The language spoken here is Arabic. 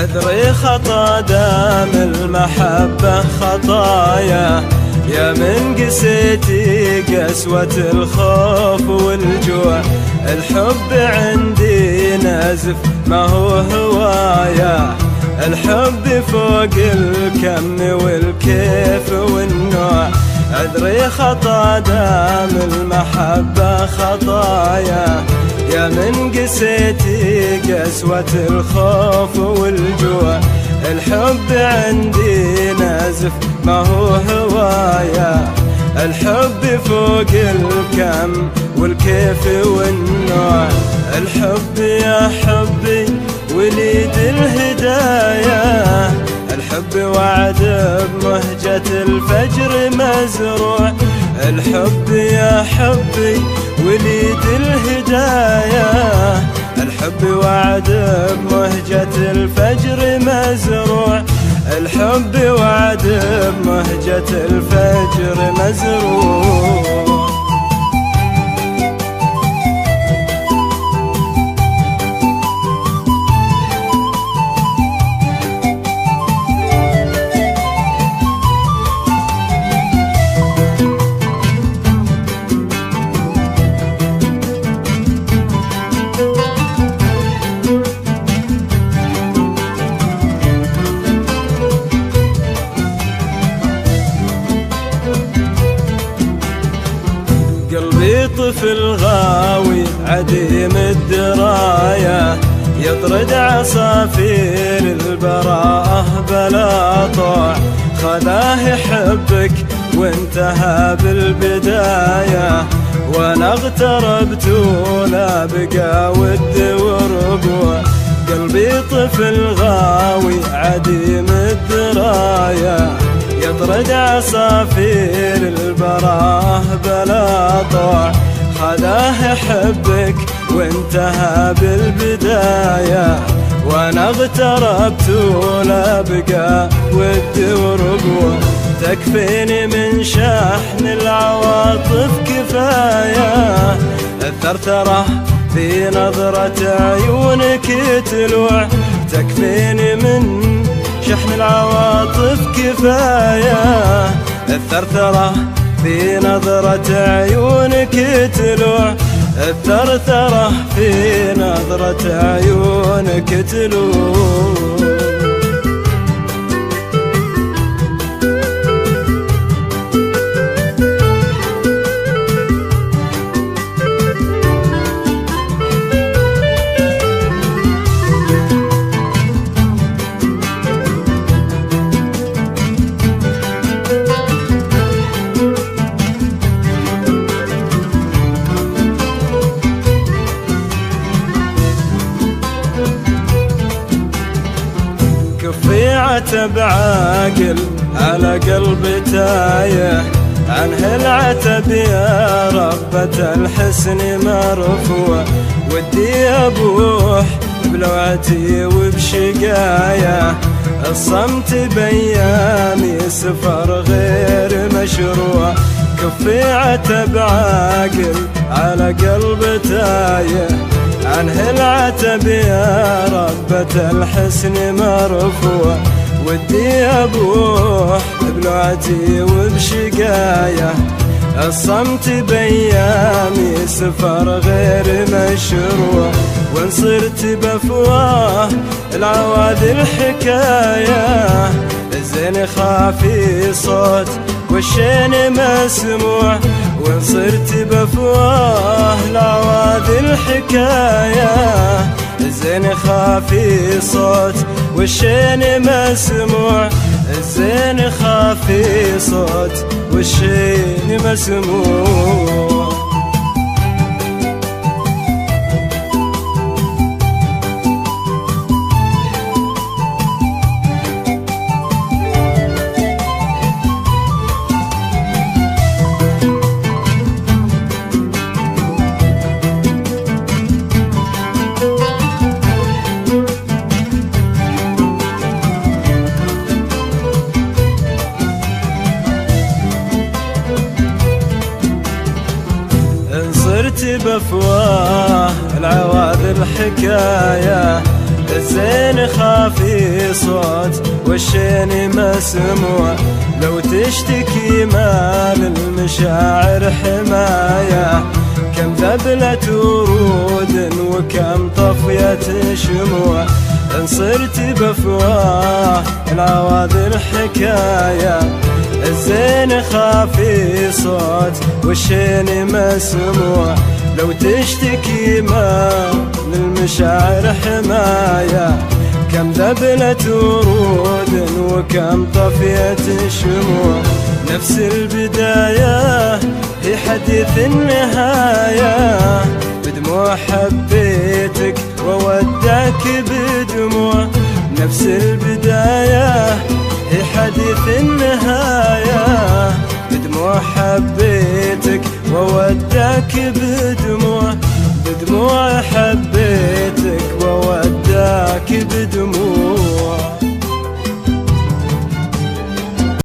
عذري خطا دام المحبة خطايا، يا من قسيتي قسوة الخوف والجوع. الحب عندي نازف ما هو هوايا، الحب فوق الكم والكيف والنوع. عذري خطا دام المحبة خطايا، يا من قسيتي قسوة الخوف والجوع. الحب عندي نازف ما هو هوايا، الحب فوق الكم والكيف والنوع. الحب يا حبي وليد الهدايا، الحب وعد بمهجة الفجر مزروع. الحب يا حبي وليد الهدايا، الحب وعد بمهجة الفجر مزروع. الحب وعد بمهجة الفجر مزروع. قلبي طفل غاوي عديم الدراية، يطرد عصافير البراءة بلا طوع. خذاه يحبك وانتهى بالبداية، وانا اغتربت ولا بقى ود ورجوع. قلبي طفل غاوي عديم الدراية، يطرد عصافير البراءة بلا طوع. خذاه يحبك وانتهى بالبداية، وانا اغتربت ولا بقى ود ورجوع. تكفيني من شحن العواطف كفاية، الثرثرة في نظرة عيونك تلوع. تكفيني من شحن العواطف كفاية، الثرثرة في نظرة عيونك تلوع. الثرثرة في نظرة عيونك تلوع. كفي عتب عاقل على قلب تايه، عنه العتب يا ربة الحسن مرفوع. ودي أبوح بلوعتي وبشقايا، الصمت بيامي سفر غير مشروع. كفي عتب عاقل على قلب تايه، عنه العتب يا ربة الحسن مرفوع. ودي أبوح بلوعتي وبشقايا، الصمت بيامي سفر غير مشروع. وان صرت بفواه العواد الحكاية، الزين خافي صوت والشين مسموع. وان صرت بفواه العواد الحكاية، الزين خافي صوت والشين مسموع. الزين خافي صوت والشين مسموع. صرت بفواه العواد الحكاية، الزين خافي صوت والشين مسموع، لو تشتكي ما للمشاعر حماية. كم ذبلة ورود وكم طفية شموع، إن صرت بفواه العواذل حكاية. الزين خافي صوت والشين مسموع، لو تشتكي ما للمشاعر حماية. كم ذبلة ورود وكم طفية شموع، نفس البداية في حديث النهاية. بدموع حبيتك وودعك بدموع، نفس البداية في حديث النهاية. بدموع حبيتك وودعك بدموع، بدموع حبيتك وودعك بدموع.